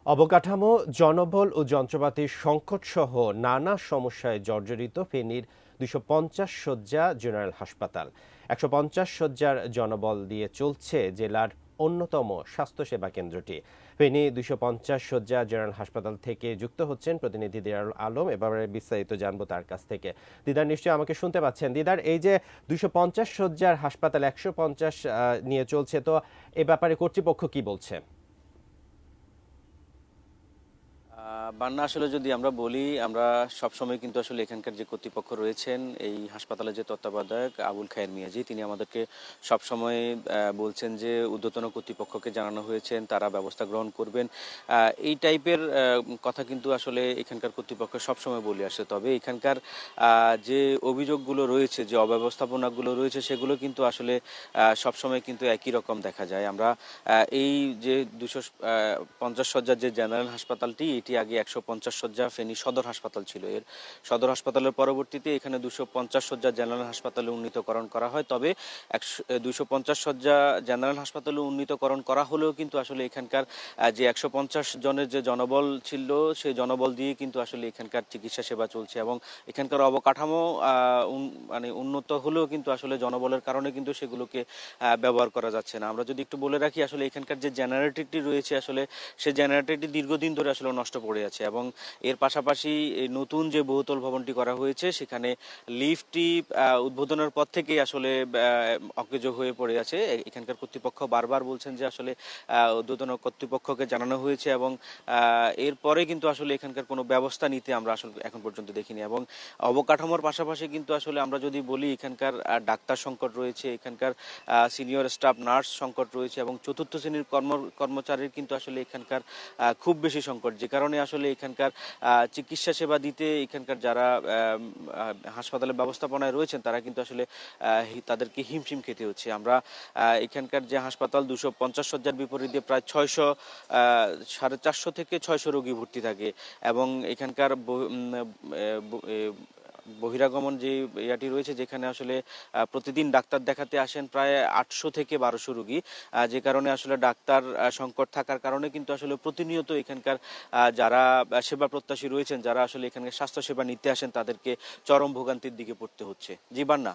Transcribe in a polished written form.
অবকাঠামো, জনবল ও যন্ত্রপাতির সংকটসহ নানা সমস্যায় জর্জরিত ফেনীর ২৫০ শয্যা জেনারেল হাসপাতাল। ১৫০ শয্যার জনবল দিয়ে চলছে জেলার অন্যতম স্বাস্থ্যসেবা কেন্দ্রটি। ফেনী ২৫০ শয্যা জেনারেল হাসপাতাল থেকে যুক্ত হচ্ছেন প্রতিনিধি দিদারুল আলম। এবারে বিস্তারিত জানবো তার কাছ থেকে। দিদার, নিশ্চয়ই আমাকে শুনতে পাচ্ছেন। দিদার, এই যে ২৫০ শয্যার হাসপাতাল ১৫০ নিয়ে চলছে, তো এ ব্যাপারে কর্তৃপক্ষ কি বলছে? বান্না আসলে যদি আমরা বলি, আমরা সবসময় কিন্তু আসলে এখানকার যে কর্তৃপক্ষ রয়েছেন, এই হাসপাতালের যে তত্ত্বাবধায়ক আবুল খায়ের মিয়াজি, তিনি আমাদেরকে সবসময় বলছেন যে ঊর্ধ্বতন কর্তৃপক্ষকে জানানো হয়েছেন, তারা ব্যবস্থা গ্রহণ করবেন। এই টাইপের কথা কিন্তু আসলে এখানকার কর্তৃপক্ষ সবসময় বলে আসে। তবে এখানকার যে অভিযোগগুলো রয়েছে, যে অব্যবস্থাপনাগুলো রয়েছে, সেগুলো কিন্তু আসলে সবসময় কিন্তু একই রকম দেখা যায়। আমরা এই যে ২৫০ শয্যার যে জেনারেল হাসপাতালটি, এটি আগে ১৫০ শয্যা ফেনী সদর হাসপাতাল ছিল। এর সদর হাসপাতালের পরবর্তীতে এখানে ২৫০ শয্যা জেনারেল হাসপাতালে উন্নীতকরণ করা হয়। তবে ২৫০ শয্যা জেনারেল হাসপাতালে উন্নীতকরণ করা হলেও কিন্তু আসলে এখানকার যে ১৫০ জনের যে জনবল ছিল, সেই জনবল দিয়ে কিন্তু আসলে এখানকার চিকিৎসা সেবা চলছে। এবং এখানকার অবকাঠামো মানে উন্নত হলেও কিন্তু আসলে জনবলের কারণে কিন্তু সেগুলোকে ব্যবহার করা যাচ্ছে না। আমরা যদি একটু বলে রাখি, আসলে এখানকার যে জেনারেটরটি রয়েছে, আসলে সেই জেনারেটরটি দীর্ঘদিন ধরে আসলে নষ্ট পড়ে আছে। এবং এর পাশাপাশি এই নতুন যে বহুতল ভবনটি করা হয়েছে, সেখানে লিফটটি উদ্বোধনের পর থেকেই আসলে অকেজো হয়ে পড়ে আছে। এখানকার কর্তৃপক্ষ বারবার বলছেন যে আসলে ঊর্ধ্বতন কর্তৃপক্ষকে জানানো হয়েছে, এবং এরপরে কিন্তু আসলে এখানকার কোনো ব্যবস্থা নিতে আমরা আসলে এখন পর্যন্ত দেখিনি। এবং অবকাঠামোর পাশাপাশি কিন্তু আসলে আমরা যদি বলি, এখানকার ডাক্তার সংকট রয়েছে, এখানকার সিনিয়র স্টাফ নার্স সংকট রয়েছে, এবং চতুর্থ শ্রেণীর কর্মচারীর কিন্তু আসলে এখানকার খুব বেশি সংকট, যে কারণে আসলে এখানকার চিকিৎসা সেবা দিতে এখানকার যারা হাসপাতালের ব্যবস্থাপনায় রয়েছেন, তারা কিন্তু আসলে তাদেরকে হিমশিম খেতে হচ্ছে। আমরা এখানকার যে হাসপাতাল ২৫০ শয্যার বিপরীতে প্রায় 450 থেকে 600 রোগী ভর্তি থাকে। এবং এখানকার বহিরাগমন যে ইয়াটি রয়েছে, যেখানে আসলে প্রতিদিন ডাক্তার দেখাতে আসেন প্রায় 800 থেকে 1200 রোগী, যে কারণে আসলে ডাক্তার সংকট থাকার কারণে কিন্তু আসলে প্রতিনিয়ত এখানকার যারা সেবা প্রত্যাশী রয়েছেন, যারা আসলে এখানে স্বাস্থ্য সেবা নিতে আসেন, তাদেরকে চরম ভোগান্তির দিকে পড়তে হচ্ছে। জি বান্না।